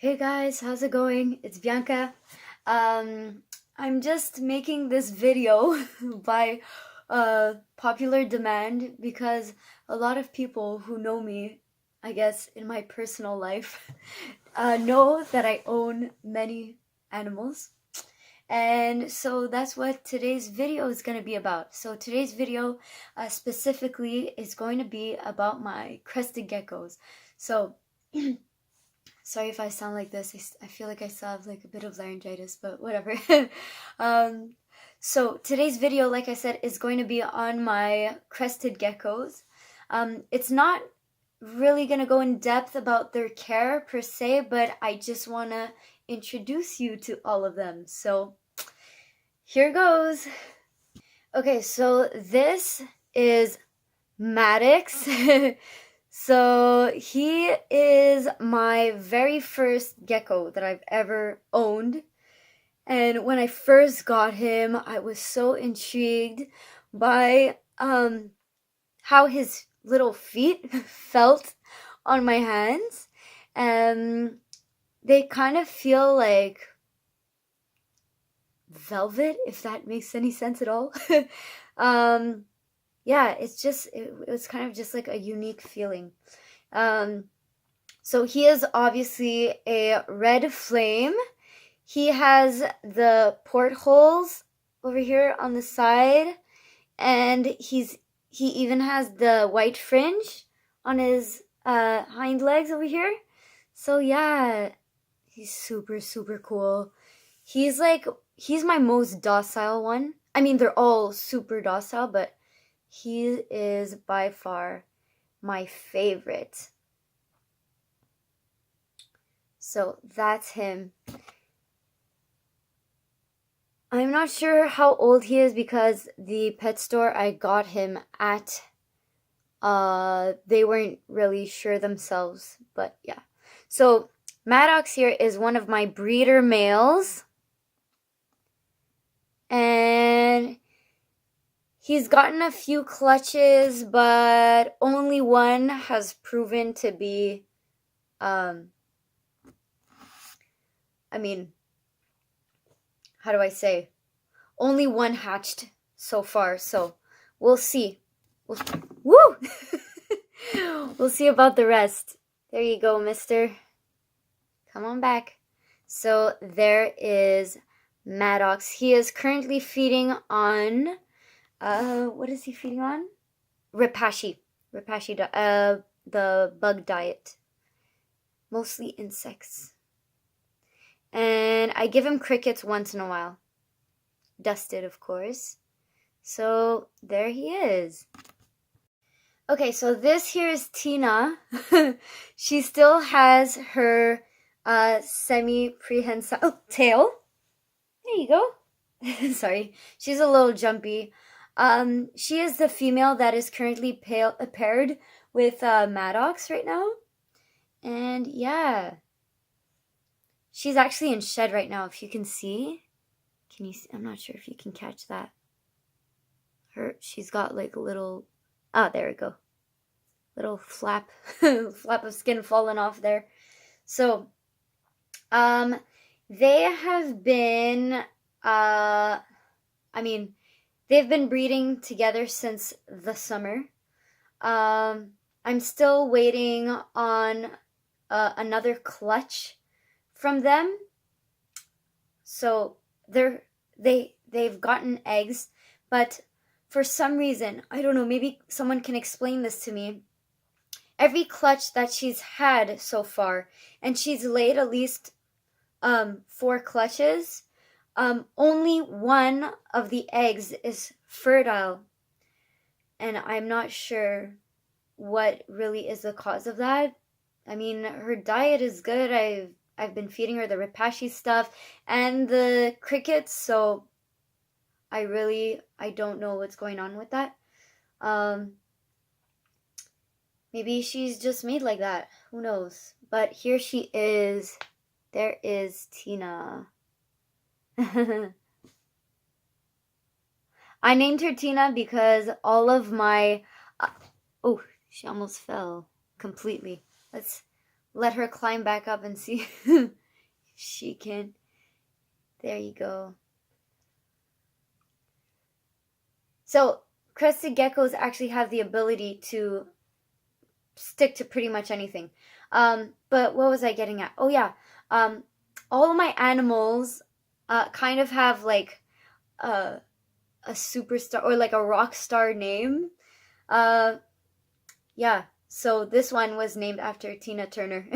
Hey guys, how's it going? It's Bianca. I'm just making this video by popular demand because a lot of people who know me, I guess, in my personal life, know that I own many animals. And so that's what today's video is going to be about. So today's video specifically is going to be about my crested geckos. So sorry if I sound like this. I feel like I still have like a bit of laryngitis, but whatever. um, so today's video, like I said, is going to be on my crested geckos. It's not really going to go in depth about their care per se, but I just want to introduce you to all of them. So here goes. Okay, so this is Maddox. So he is my very first gecko that I've ever owned. And when I first got him, I was so intrigued by how his little feet felt on my hands. And they kind of feel like velvet, if that makes any sense at all. um, yeah, it was kind of just like a unique feeling. So he is obviously a red flame. He has the portholes over here on the side, and he even has the white fringe on his hind legs over here. So yeah, he's super cool. He's my most docile one. I mean, they're all super docile, but he is by far my favorite. So that's him. I'm not sure how old he is because the pet store I got him at, they weren't really sure themselves, but yeah. So Maddox here is one of my breeder males. And he's gotten a few clutches, but only one has proven to be, I mean, how do I say? Only one hatched so far, so we'll see. Woo! We'll see about the rest. There you go, mister. Come on back. So there is Maddox. He is currently feeding on, what is he feeding on? Repashy, the bug diet. Mostly insects. And I give him crickets once in a while. Dusted, of course. So there he is. Okay, so this here is Tina. She still has her semi-prehensile tail. There you go. Sorry, she's a little jumpy. She is the female that is currently paired with Maddox right now. And yeah, she's actually in shed right now, if you can see. Can you see? I'm not sure if you can catch that. She's got like a little, there we go. Little flap of skin falling off there. So, they have been, they've been breeding together since the summer. I'm still waiting on another clutch from them. So they've gotten eggs, but for some reason, I don't know, maybe someone can explain this to me. Every clutch that she's had so far, and she's laid at least 4 clutches, only one of the eggs is fertile. And I'm not sure what really is the cause of that. I mean, her diet is good. I've been feeding her the Repashy stuff and the crickets, so I don't know what's going on with that. Maybe she's just made like that. Who knows? But here she is. There is Tina. I named her Tina because all of my... oh, she almost fell completely. let her climb back up and see if she can. There you go. So crested geckos actually have the ability to stick to pretty much anything. But what was I getting at? Oh yeah, all of my animals kind of have like a superstar or like a rock star name. Yeah, so this one was named after Tina Turner.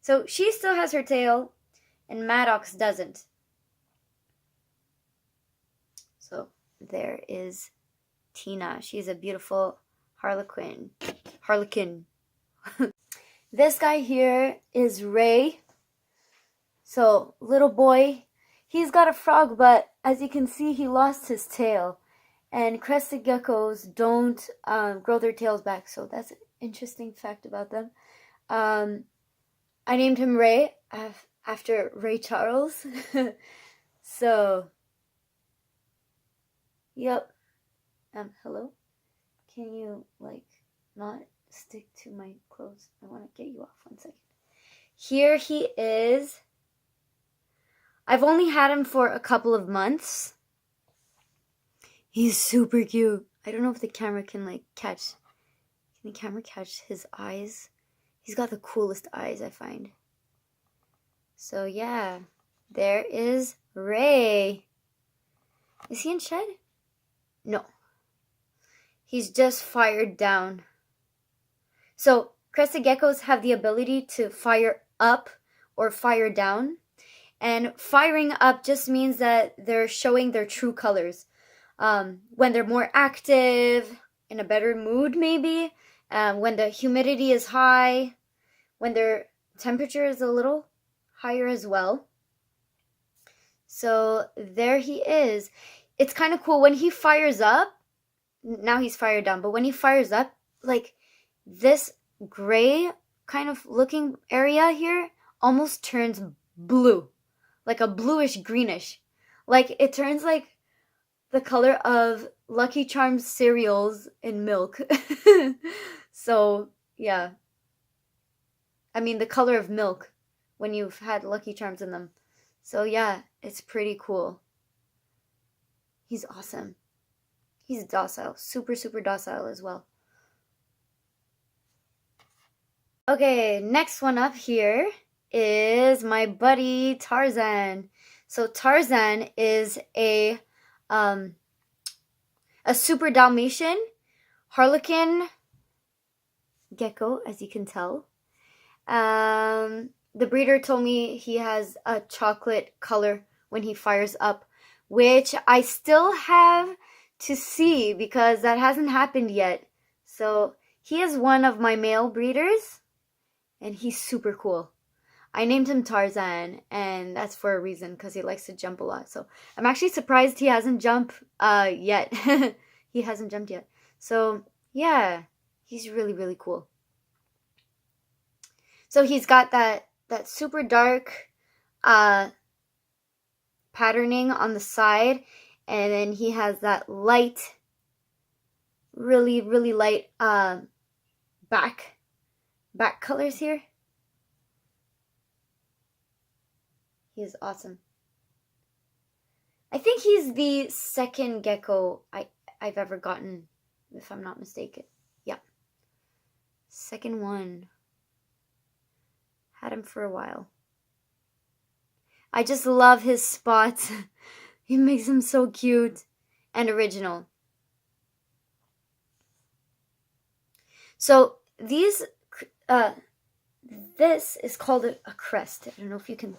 So she still has her tail, and Maddox doesn't. So there is Tina. She's a beautiful harlequin. This guy here is Ray. So little boy, he's got a frog, but as you can see, he lost his tail. And crested geckos don't grow their tails back, so that's an interesting fact about them. I named him Ray after Ray Charles. So, yep. Hello? Can you, like, not stick to my clothes? I want to get you off 1 second. Here he is. I've only had him for a couple of months. He's super cute. I don't know if the camera can, like, catch. Can the camera catch his eyes? He's got the coolest eyes, I find. So, yeah. There is Ray. Is he in shed? No. He's just fired down. So, crested geckos have the ability to fire up or fire down. And firing up just means that they're showing their true colors. When they're more active, in a better mood maybe, when the humidity is high, when their temperature is a little higher as well. So there he is. It's kind of cool when he fires up. Now he's fired down, but when he fires up, like this gray kind of looking area here almost turns blue, like a bluish greenish. Like it turns like the color of Lucky Charms cereals in milk. So, yeah. I mean, the color of milk when you've had Lucky Charms in them. So, yeah, it's pretty cool. He's awesome. He's docile. Super, super docile as well. Okay, next one up here is my buddy Tarzan. So, Tarzan is a super Dalmatian harlequin gecko, as you can tell. The breeder told me he has a chocolate color when he fires up, which I still have to see because that hasn't happened yet. So he is one of my male breeders, and he's super cool. I named him Tarzan, and that's for a reason, because he likes to jump a lot. So I'm actually surprised he hasn't jumped yet. He hasn't jumped yet. So yeah, he's really, really cool. So he's got that super dark patterning on the side, and then he has that light, really, really light back colors here. He is awesome. I think he's the second gecko I've ever gotten, if I'm not mistaken. Yeah. Second one. Had him for a while. I just love his spots. He makes him so cute and original. So this is called a crest. I don't know if you can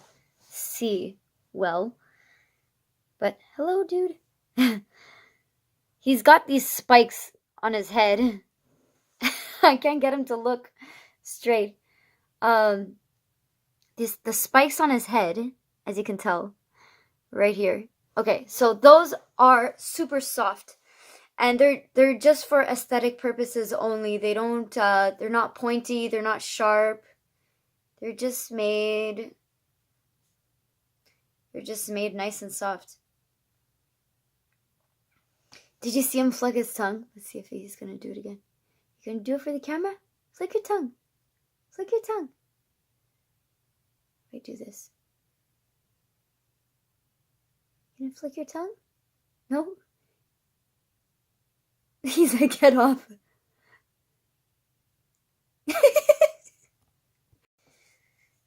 see well, but hello, dude. He's got these spikes on his head. I can't get him to look straight. The spikes on his head, as you can tell, right here. Okay, so those are super soft, and they're just for aesthetic purposes only. They don't. They're not pointy. They're not sharp. They're just made. They're just made nice and soft. Did you see him flick his tongue? Let's see if he's gonna do it again. You gonna do it for the camera? Flick your tongue. Flick your tongue. Wait, do this. You gonna flick your tongue? No? He's like, get off.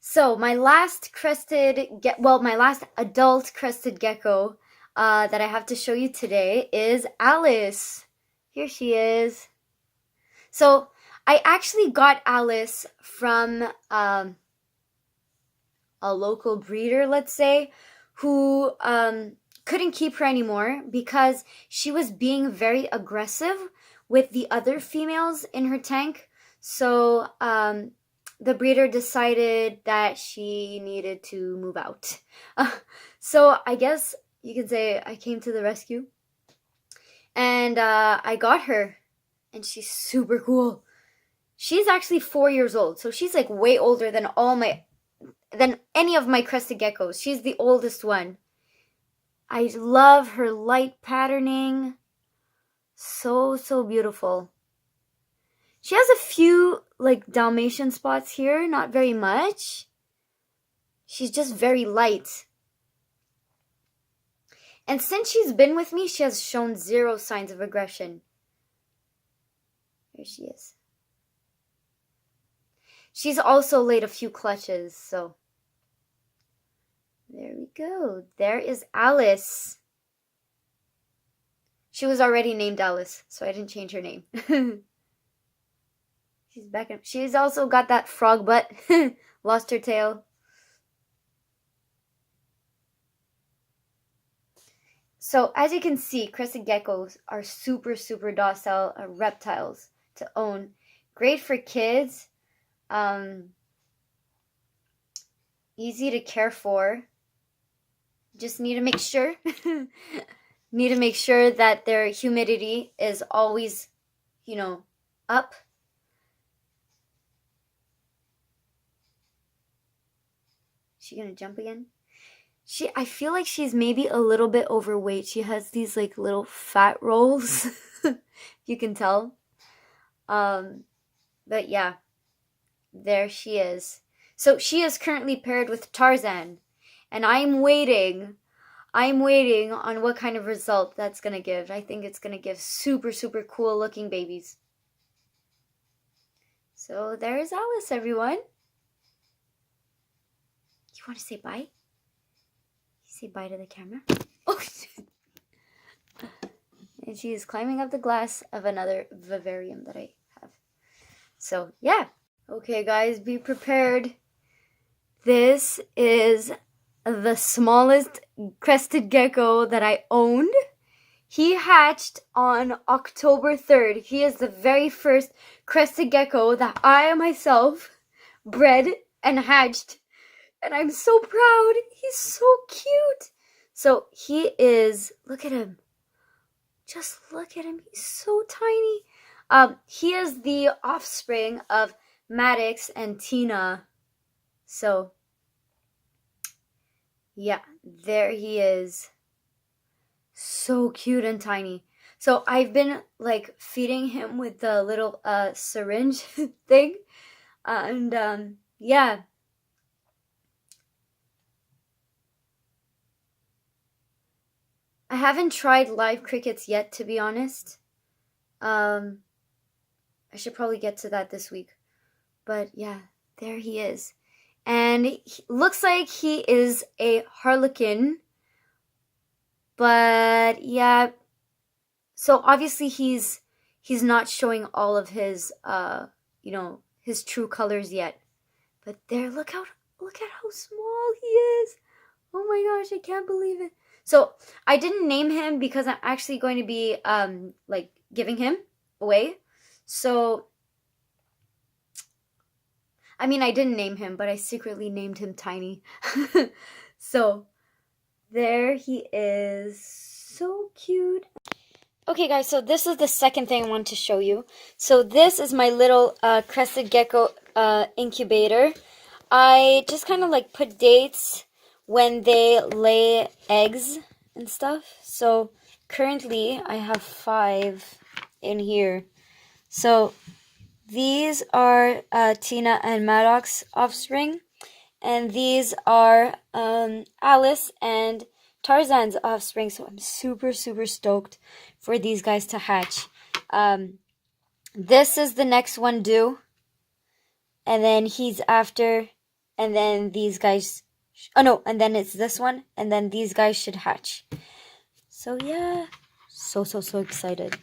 So my last my last adult crested gecko that I have to show you today is Alice. Here she is. So I actually got Alice from a local breeder, let's say, who couldn't keep her anymore because she was being very aggressive with the other females in her tank. So the breeder decided that she needed to move out. So I guess you could say I came to the rescue. And I got her. And she's super cool. She's actually 4 years old. So she's like way older than any of my crested geckos. She's the oldest one. I love her light patterning. So, so beautiful. She has a few like Dalmatian spots here, not very much. She's just very light. And since she's been with me, she has shown zero signs of aggression. Here she is. She's also laid a few clutches, so there we go. There is Alice. She was already named Alice, so I didn't change her name. She's back up. She's also got that frog butt. Lost her tail. So as you can see, crested geckos are super, super docile reptiles to own. Great for kids. Easy to care for. Just need to make sure. Need to make sure that their humidity is always, up. She gonna jump again? I feel like she's maybe a little bit overweight. She has these like little fat rolls. You can tell. But yeah, there she is. So she is currently paired with Tarzan, and I'm waiting on what kind of result that's gonna give. I think it's gonna give super, super cool looking babies. So there's Alice, everyone. You want to say bye? Say bye to the camera. Oh, and she is climbing up the glass of another vivarium that I have. So, yeah. Okay, guys, be prepared. This is the smallest crested gecko that I owned. He hatched on October 3rd. He is the very first crested gecko that I myself bred and hatched. And I'm so proud. He's so cute. So he is, look at him. Just look at him. He's so tiny. He is the offspring of Maddox and Tina. So, yeah, there he is. So cute and tiny. So I've been like feeding him with the little syringe thing. And yeah. I haven't tried live crickets yet, to be honest. I should probably get to that this week. But yeah, there he is. And he looks like he is a harlequin. But yeah, so obviously he's not showing all of his his true colors yet. But there, look at how small he is. Oh my gosh, I can't believe it. So I didn't name him because I'm actually going to be like giving him away. So I mean, I didn't name him, but I secretly named him Tiny. So there he is. So cute. Okay, guys, so this is the second thing I want to show you. So this is my little crested gecko incubator. I just kind of like put dates when they lay eggs and stuff. So currently I have 5 in here. So these are Tina and Maddox's offspring, and these are Alice and Tarzan's offspring. So I'm super, super stoked for these guys to hatch. This is the next one due, and then he's after, and then these guys, oh no, and then it's this one, and then these guys should hatch. So yeah, so excited.